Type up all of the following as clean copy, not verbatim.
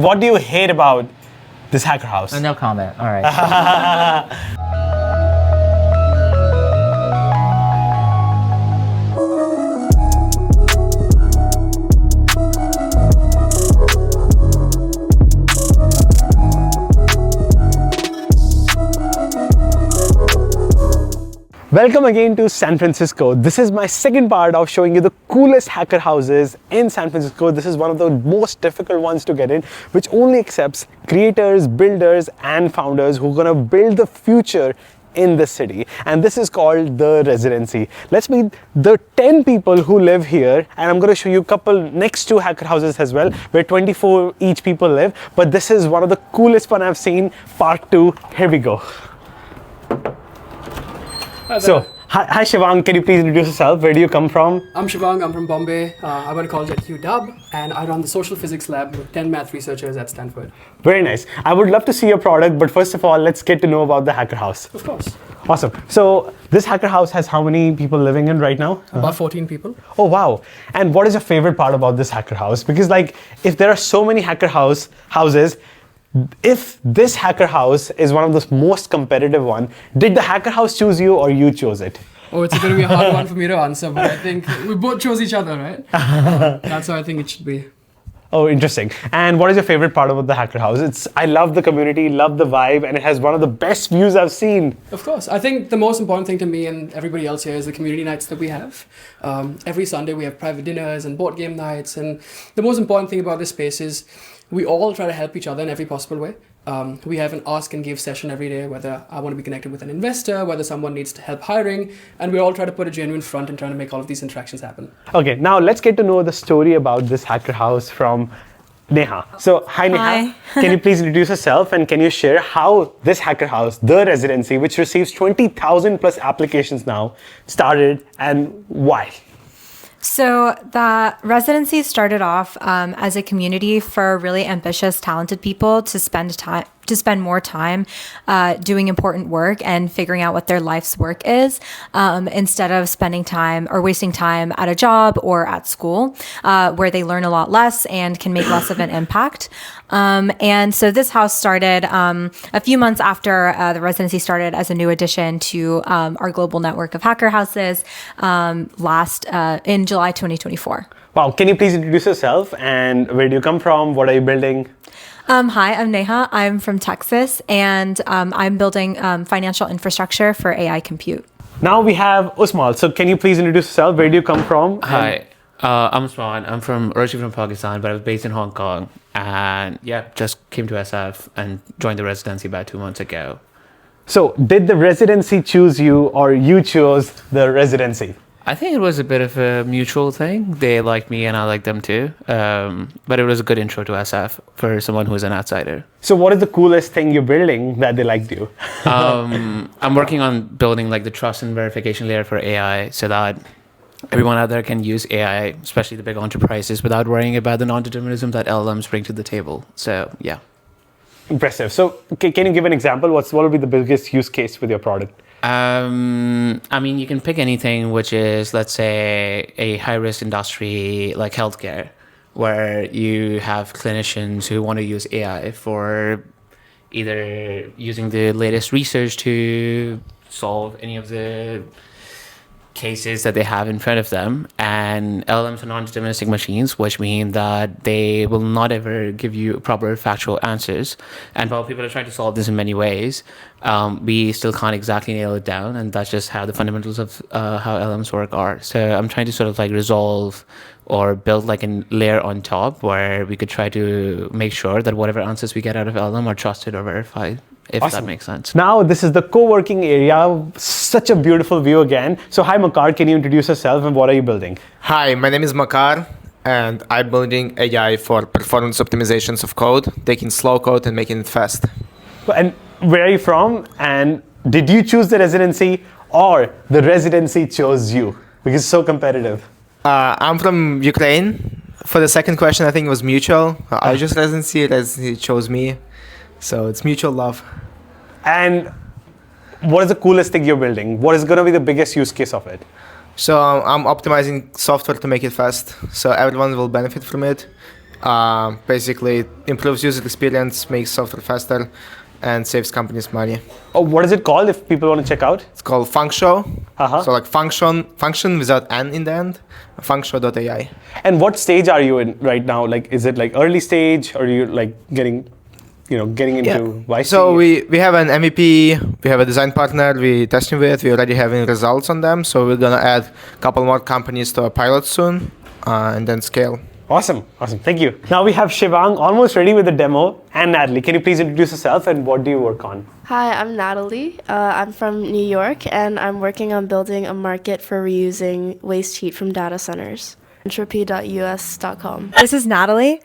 What do you hate about this hacker house? No comment. All right. Welcome again to San Francisco. This is my second part of showing you the coolest hacker houses in San Francisco. This is one of the most difficult ones to get in, which only accepts creators, builders, and founders who are gonna build the future in the city. And this is called the Residency. Let's meet the 10 people who live here, and I'm gonna show you a couple next to hacker houses as well, where 24 each people live. But this is one of the coolest one I've seen. Part 2, here we go. So, hi Shivang, can you please introduce yourself? Where do you come from? I'm Shivang, I'm from Bombay. I went to college at UW, and I run the social physics lab with 10 math researchers at Stanford. Very nice. I would love to see your product, but first of all, let's get to know about the hacker house. Of course. Awesome. So, this hacker house has how many people living in right now? About 14 people. Oh, wow. And what is your favorite part about this hacker house? Because like, if there are so many hacker houses, if this hacker house is one of the most competitive one, did the hacker house choose you or you chose it? Oh, it's going to be a hard one for me to answer, but I think we both chose each other, right? That's how I think it should be. Oh, interesting. And what is your favorite part about the hacker house? I love the community, love the vibe, and it has one of the best views I've seen. Of course. I think the most important thing to me and everybody else here is the community nights that we have. Every Sunday we have private dinners and board game nights, and the most important thing about this space is we all try to help each other in every possible way. We have an ask and give session every day, whether I want to be connected with an investor, whether someone needs help hiring, and we all try to put a genuine front and trying to make all of these interactions happen. Okay, now let's get to know the story about this hacker house from Neha. So, hi Neha. Hi. Can you please introduce yourself and can you share how this hacker house, the Residency, which receives 20,000 plus applications now, started and why? So the Residency started off as a community for really ambitious, talented people to spend more time doing important work and figuring out what their life's work is, instead of spending time or wasting time at a job or at school, where they learn a lot less and can make less of an impact. And so this house started a few months after the Residency started as a new addition to our global network of hacker houses in July 2024. Wow, can you please introduce yourself and where do you come from? What are you building? Hi, I'm Neha. I'm from Texas, and I'm building financial infrastructure for AI compute. Now we have Usman. So can you please introduce yourself? Where do you come from? Hi, I'm Usman. I'm originally from Pakistan, but I was based in Hong Kong. And yeah, just came to SF and joined the Residency about 2 months ago. So did the Residency choose you or you chose the Residency? I think it was a bit of a mutual thing. They liked me and I liked them too. But it was a good intro to SF for someone who's an outsider. So what is the coolest thing you're building that they liked you? I'm working on building like the trust and verification layer for AI so that everyone out there can use AI, especially the big enterprises, without worrying about the non-determinism that LLMs bring to the table. So yeah. Impressive. So can you give an example? What will be the biggest use case with your product? I mean, you can pick anything, which is, let's say, a high-risk industry like healthcare, where you have clinicians who want to use AI for either using the latest research to solve any of the cases that they have in front of them. And LLMs are non-deterministic machines, which mean that they will not ever give you proper factual answers. And while people are trying to solve this in many ways, we still can't exactly nail it down. And that's just how the fundamentals of how LLMs work are. So I'm trying to sort of like resolve or build like a layer on top where we could try to make sure that whatever answers we get out of LLM are trusted or verified, if Awesome. That makes sense. Now this is the co-working area. Such a beautiful view again. So hi Makar, can you introduce yourself and what are you building? Hi, my name is Makar and I'm building AI for performance optimizations of code, taking slow code and making it fast. And where are you from? And did you choose the Residency or the Residency chose you? Because it's so competitive. I'm from Ukraine. For the second question, I think it was mutual. I chose Residency chose me. So it's mutual love. And what is the coolest thing you're building? What is going to be the biggest use case of it? So I'm optimizing software to make it fast. So everyone will benefit from it. Basically, improves user experience, makes software faster, and saves companies money. Oh, what is it called if people want to check out? It's called Function. Uh-huh. So like function without n in the end. Function.ai. And what stage are you in right now? Like, is it like early stage, or are you like getting into YC? So we have an MVP, we have a design partner we're testing with, we're already having results on them, so we're gonna add a couple more companies to our pilot soon, and then scale. Awesome. Thank you. Now we have Shivang almost ready with the demo, and Natalie. Can you please introduce yourself and what do you work on? Hi, I'm Natalie. I'm from New York, and I'm working on building a market for reusing waste heat from data centers. Entropy.us.com. This is Natalie.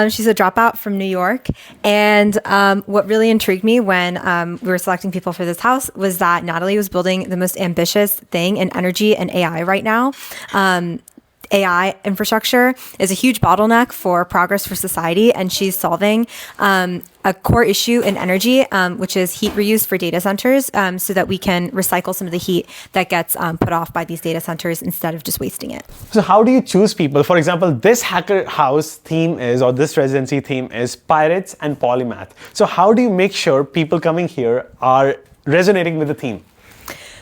She's a dropout from New York. And what really intrigued me when we were selecting people for this house was that Natalie was building the most ambitious thing in energy and AI right now. AI infrastructure is a huge bottleneck for progress for society, and she's solving a core issue in energy, which is heat reuse for data centers, so that we can recycle some of the heat that gets put off by these data centers instead of just wasting it. So how do you choose people? For example, this hacker house theme is, or this residency theme is pirates and polymath. So how do you make sure people coming here are resonating with the theme?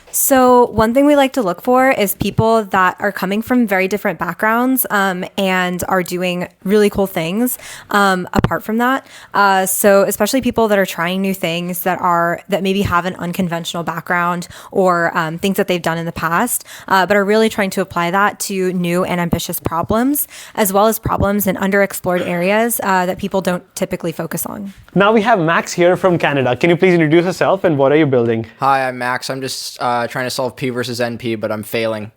So one thing we like to look for is people that are coming from very different backgrounds and are doing really cool things apart from that. So especially people that are trying new things that maybe have an unconventional background or things that they've done in the past, but are really trying to apply that to new and ambitious problems, as well as problems in underexplored areas that people don't typically focus on. Now we have Max here from Canada. Can you please introduce yourself and what are you building? Hi, I'm Max. I'm just trying to solve P versus NP, but I'm failing.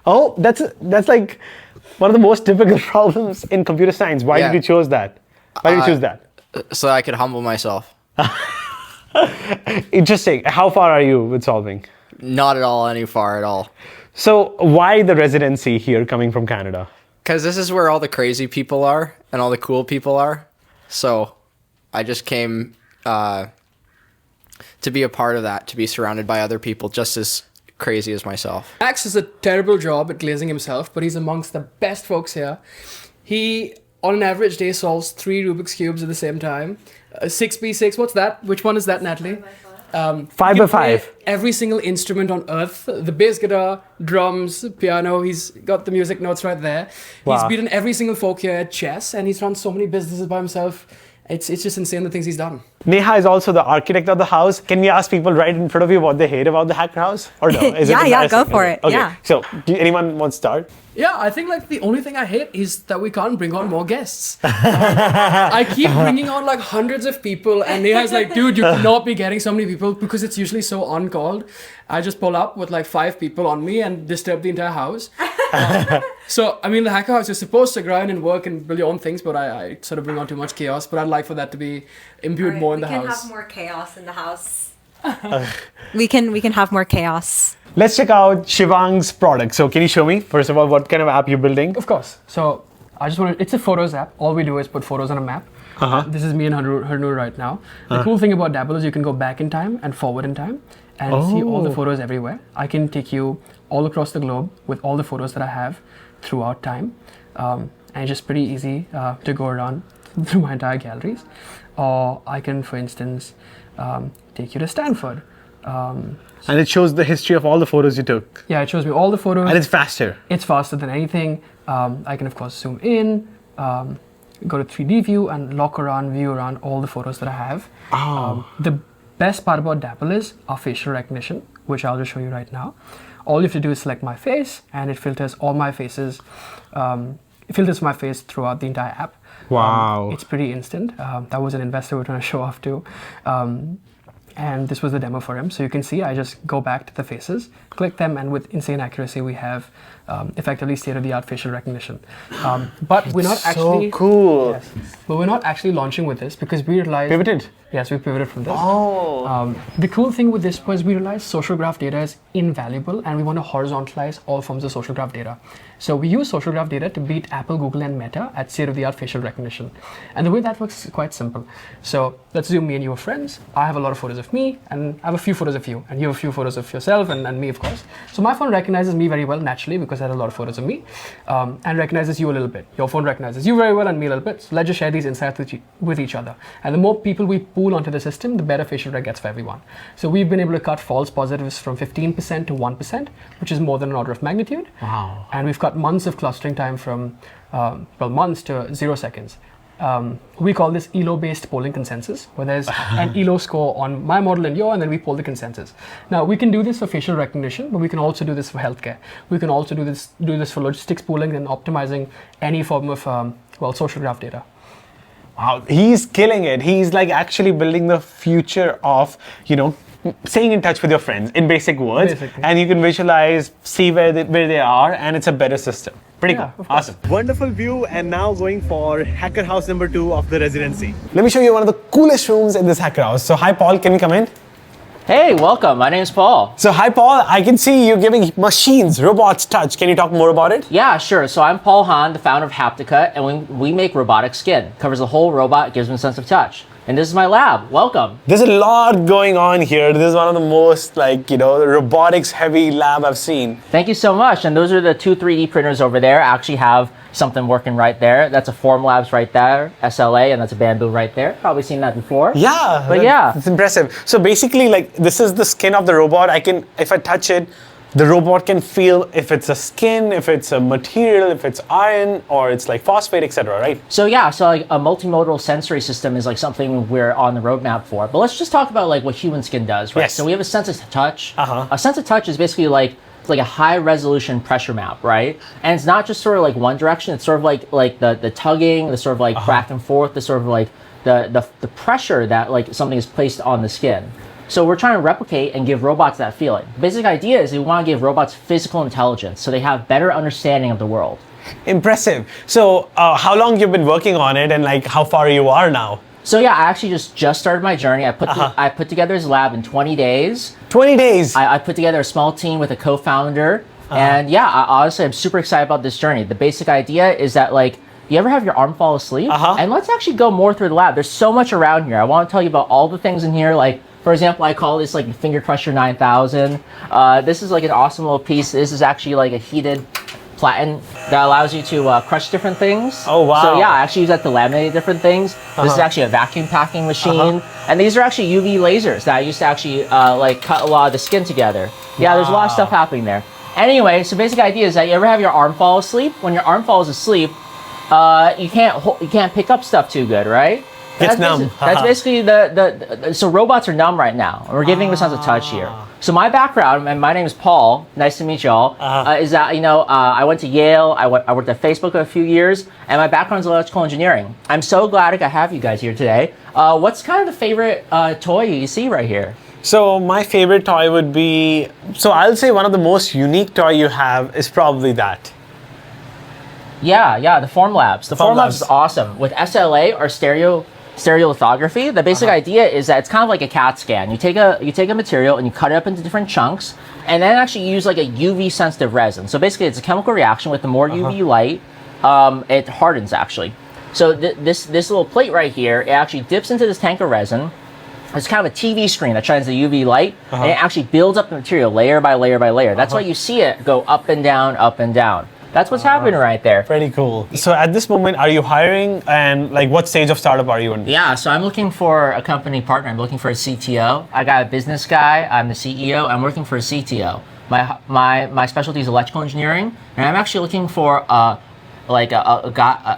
Oh, that's like one of the most difficult problems in computer science. Why did you choose that? Why did you choose that? So I could humble myself. Interesting. How far are you with solving? Not at all, any far at all. So why the residency here coming from Canada? Because this is where all the crazy people are and all the cool people are. So I just came to be a part of that, to be surrounded by other people just as crazy as myself. Max does a terrible job at glazing himself, but he's amongst the best folks here. He, on an average day, solves 3 Rubik's Cubes at the same time. 6x6, what's that? Which one is that, Natalie? 5 by 5. Every single instrument on earth, the bass guitar, drums, piano, he's got the music notes right there. Wow. He's beaten every single folk here at chess, and he's run so many businesses by himself. It's just insane the things he's done. Neha is also the architect of the house. Can we ask people right in front of you what they hate about the hacker house? Or no? Is it Yeah, go for it. Okay. Yeah. So, anyone want to start? Yeah, I think like the only thing I hate is that we can't bring on more guests. I keep bringing on like hundreds of people, and Neha's like, dude, you cannot be getting so many people because it's usually so uncalled. I just pull up with like 5 people on me and disturb the entire house. So, I mean, the hacker house is supposed to grind and work and build your own things, but I sort of bring on too much chaos. But I'd like for that to be imbued more in the house. We can have more chaos in the house. we can have more chaos. Let's check out Shivang's product. So, can you show me, first of all, what kind of app you're building? Of course. So, I just want to, it's a photos app. All we do is put photos on a map. This is me and Harnoor right now. The cool thing about Dabble is you can go back in time and forward in time and see all the photos everywhere. I can take you all across the globe with all the photos that I have throughout time. And it's just pretty easy to go around through my entire galleries. Or I can, for instance, take you to Stanford. And it shows the history of all the photos you took. Yeah, it shows me all the photos. And it's faster. It's faster than anything. I can, of course, zoom in, go to 3D view and view around all the photos that I have. The best part about Dapple is our facial recognition, which I'll just show you right now. All you have to do is select my face, and it filters all my faces. It filters my face throughout the entire app. Wow. It's pretty instant. That was an investor we're trying to show off to. And this was the demo for him. So you can see I just go back to the faces, click them, and with insane accuracy, we have effectively state-of-the-art facial recognition. But we're not actually... So cool. Yes, but we're not actually launching with this because we realized... Pivoted? Yes, we pivoted from this. Oh. The cool thing with this was we realized social graph data is invaluable, and we want to horizontalize all forms of social graph data. So we use social graph data to beat Apple, Google, and Meta at state-of-the-art facial recognition. And the way that works is quite simple. So let's assume me and you are friends. I have a lot of photos of me, and I have a few photos of you, and you have a few photos of yourself, and me, of course. So my phone recognizes me very well naturally because I have a lot of photos of me, and recognizes you a little bit. Your phone recognizes you very well and me a little bit. So let's just share these insights with each other. And the more people we pool onto the system, the better facial rec gets for everyone. So we've been able to cut false positives from 15% to 1%, which is more than an order of magnitude. Wow. And we've cut months of clustering time from, months to 0 seconds. We call this ELO-based polling consensus, where there's an ELO score on my model and your, and then we poll the consensus. Now, we can do this for facial recognition, but we can also do this for healthcare. We can also do this for logistics pooling and optimizing any form of, social graph data. Wow, he's killing it. He's like actually building the future of, staying in touch with your friends in basic words. Basically. And you can visualize, see where they are, and it's a better system. Pretty Yeah, cool. of course. Awesome. Wonderful view, and now going for hacker house number 2 of the Residency. Let me show you one of the coolest rooms in this hacker house. So hi Paul, can we come in? Hey, welcome. My name's Paul. So hi Paul, I can see you giving machines, robots touch. Can you talk more about it? Yeah, sure. So I'm Paul Hahn, the founder of Haptica, and we make robotic skin. Covers the whole robot, gives them a sense of touch. And this is my lab. Welcome. There's a lot going on here. This is one of the most robotics heavy lab I've seen. Thank you so much. And those are the 2 3D printers over there. I actually have something working right there. That's a Formlabs right there, SLA, and that's a Bamboo right there. Probably seen that before. Yeah. But yeah. It's impressive. So basically this is the skin of the robot. If I touch it, the robot can feel if it's a skin, if it's a material, if it's iron, or it's like phosphate, etc., right? So yeah, so like a multimodal sensory system is like something we're on the roadmap for. But let's just talk about like what human skin does, right? Yes. So we have a sense of touch. Uh-huh. A sense of touch is basically like a high resolution pressure map, right? And it's not just sort of like one direction. It's sort of like the tugging, the sort of like back and forth, the sort of like the pressure that like something is placed on the skin. So we're trying to replicate and give robots that feeling. The basic idea is we want to give robots physical intelligence so they have better understanding of the world. Impressive. So how long you've been working on it, and like how far you are now? So yeah, I actually just started my journey. I put together this lab in 20 days. 20 days. I put together a small team with a co-founder. And yeah, honestly, I'm super excited about this journey. The basic idea is that like, you ever have your arm fall asleep? And let's actually go more through the lab. There's so much around here. I want to tell you about all the things in here. Like, for example, I call this like the Finger Crusher 9000. This is like an awesome little piece. This is actually like a heated platen that allows you to crush different things. Oh, wow. So yeah, I actually use that to laminate different things. This is actually a vacuum packing machine. And these are actually UV lasers that I used to actually like cut a lot of the skin together. Yeah, there's a lot of stuff happening there. Anyway, so basic idea is that you ever have your arm fall asleep? When your arm falls asleep, you can't pick up stuff too good, right? It's numb. That's basically so robots are numb right now. And we're giving them a sense of touch here. So my background, and my name is Paul, nice to meet y'all, is that, I went to Yale, I worked at Facebook for a few years, and my background is electrical engineering. I'm so glad I have you guys here today. What's kind of the favorite toy you see right here? So my favorite toy would be, I'll say one of the most unique toy you have is probably that. Yeah, the Formlabs. The Formlabs is awesome. With SLA or stereolithography, the basic idea is that it's kind of like a CAT scan. You take a material and you cut it up into different chunks, and then actually use like a UV sensitive resin. So basically, it's a chemical reaction with the more UV light, it hardens actually. So this little plate right here, it actually dips into this tank of resin. It's kind of a TV screen that shines the UV light, and it actually builds up the material layer by layer by layer. That's why you see it go up and down, up and down. That's what's happening right there. Pretty cool. So at this moment, are you hiring, and like what stage of startup are you in? Yeah, so I'm looking for a company partner. I'm looking for a CTO. I got a business guy. I'm the CEO. I'm looking for a CTO. My specialty is electrical engineering, and I'm actually looking for a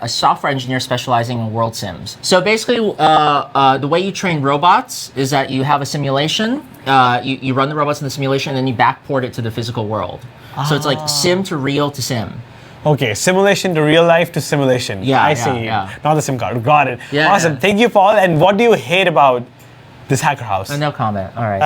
software engineer specializing in world sims. So basically, the way you train robots is that you have a simulation. You run the robots in the simulation, and then you backport it to the physical world. So it's like sim to real to sim. Okay, simulation to real life to simulation. Yeah, I see. yeah. Not the SIM card. Got it. Yeah, awesome. yeah. Thank you, Paul. And what do you hate about this hacker house? No comment. All right.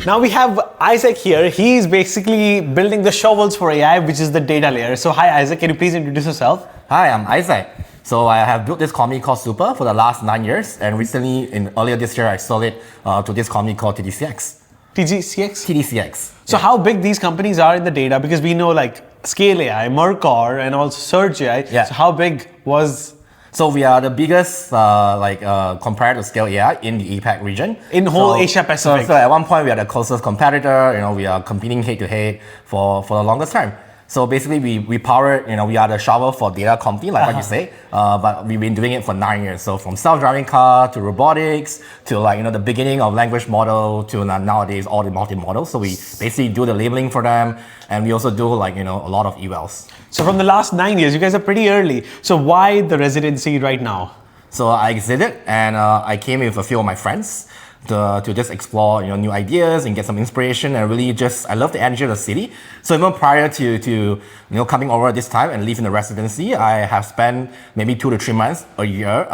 Now we have Isaac here. He's basically building the shovels for AI, which is the data layer. So hi, Isaac. Can you please introduce yourself? Hi, I'm Isaac. So I have built this company called Super for the last 9 years, and recently, earlier this year, I sold it to this company called TDCX. TGCX? TDCX. So how big these companies are in the data? Because we know like Scale AI, Mercor, and also Search AI. Yeah. So how big was So we are the biggest, compared to Scale AI in the APAC region. In whole Asia Pacific. So at one point we are the closest competitor. We are competing head to head for the longest time. So basically we power, we are the shovel for data computing, like what you say. But we've been doing it for 9 years. So from self-driving car to robotics to the beginning of language model to nowadays all the multi-models. So we basically do the labeling for them, and we also do a lot of evals. So from the last 9 years, you guys are pretty early. So why the residency right now? So I exited and I came with a few of my friends to just explore new ideas and get some inspiration, and really I love the energy of the city. So even prior to coming over this time and leaving the residency, I have spent maybe 2 to 3 months a year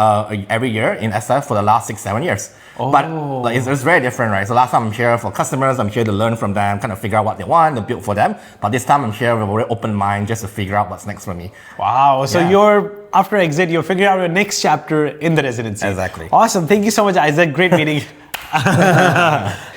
every year in SF for the last 6-7 years. Oh. But it's very different, right? So last time I'm here for customers, I'm here to learn from them, kind of figure out what they want, to build for them. But this time I'm here with a very open mind just to figure out what's next for me. Wow. So Yeah. after exit, you're figuring out your next chapter in the residency. Exactly. Awesome. Thank you so much, Isaac. Great meeting.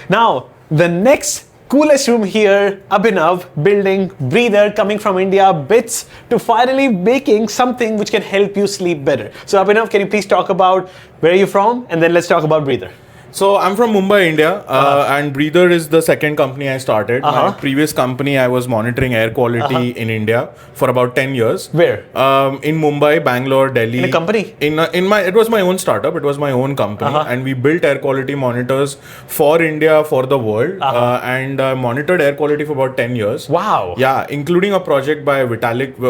Now, the next coolest room here, Abhinav, building Breather, coming from India, bits to finally making something which can help you sleep better. So Abhinav, can you please talk about where are you from? And then let's talk about Breather. So I'm from Mumbai, India, and Breather is the second company I started. My previous company, I was monitoring air quality in India for about 10 years. Where? In Mumbai, Bangalore, Delhi. In a company? It was my own startup. It was my own company, and we built air quality monitors for India, for the world, and monitored air quality for about 10 years. Wow. Yeah, including a project by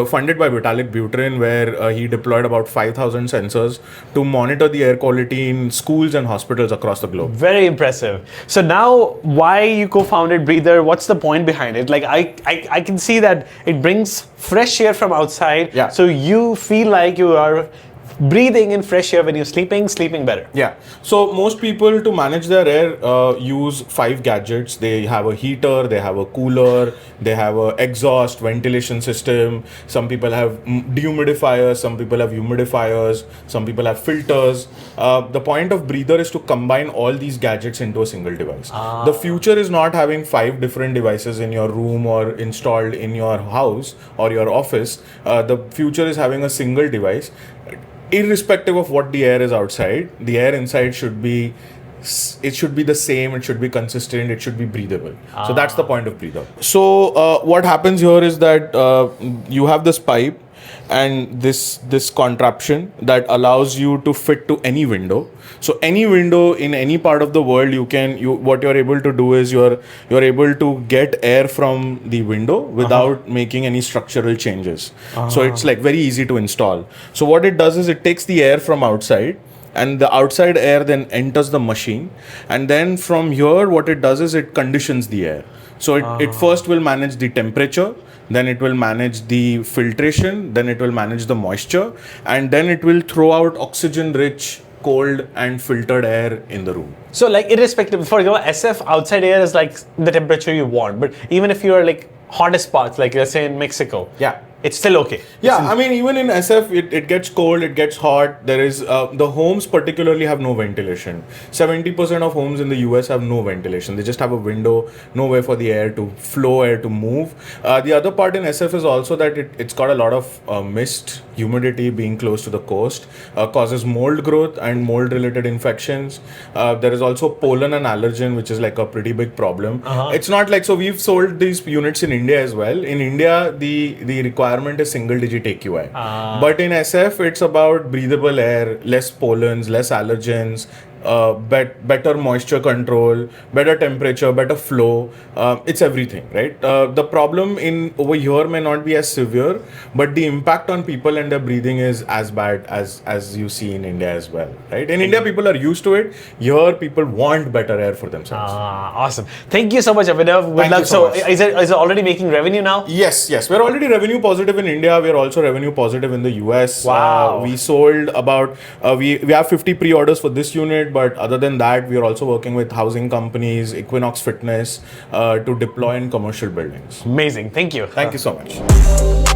funded by Vitalik Buterin, where he deployed about 5,000 sensors to monitor the air quality in schools and hospitals across the globe. Very impressive. So now, why you co-founded Breather? What's the point behind it? Like I can see that it brings fresh air from outside. Yeah. So you feel like you are breathing in fresh air when you're sleeping better. Yeah. So most people, to manage their air, use 5 gadgets. They have a heater, they have a cooler, they have a exhaust ventilation system. Some people have dehumidifiers, some people have humidifiers, some people have filters. The point of Breather is to combine all these gadgets into a single device. The future is not having 5 different devices in your room or installed in your house or your office. The future is having a single device. Irrespective of what the air is outside, the air inside should be the same, it should be consistent, it should be breathable. So that's the point of Breather. So what happens here is that you have this pipe and this contraption that allows you to fit to any window. So any window in any part of the world, what you're able to do is you're able to get air from the window without making any structural changes. So it's like very easy to install. So what it does is it takes the air from outside, and the outside air then enters the machine, and then from here what it does is it conditions the air. So it first will manage the temperature, then it will manage the filtration, then it will manage the moisture, and then it will throw out oxygen rich, cold and filtered air in the room. So like irrespective, for example, SF outside air is like the temperature you want, but even if you are like hottest parts, like let's say in Mexico, yeah, it's still okay. Yeah, I mean, even in SF, it gets cold, it gets hot. There is, the homes particularly have no ventilation. 70% of homes in the US have no ventilation. They just have a window, nowhere for the air to flow, air to move. The other part in SF is also that it's got a lot of mist, humidity, being close to the coast, causes mold growth and mold related infections. There is also pollen and allergen, which is like a pretty big problem. It's not like, so we've sold these units in India as well. In India, the requirement is single digit AQI. But in SF, it's about breathable air, less pollens, less allergens, better moisture control, better temperature, better flow. It's everything, right? The problem over here may not be as severe, but the impact on people and their breathing is as bad as you see in India as well, right? In India, people are used to it. Here, people want better air for themselves. Awesome. Thank you so much, Abhinav. Good Thank luck. you so much. Is it already making revenue now? Yes. We're already revenue positive in India. We're also revenue positive in the US. Wow. We sold about, we have 50 pre-orders for this unit, but other than that, we are also working with housing companies, Equinox Fitness, to deploy in commercial buildings. Amazing. Thank you. Thank you so much.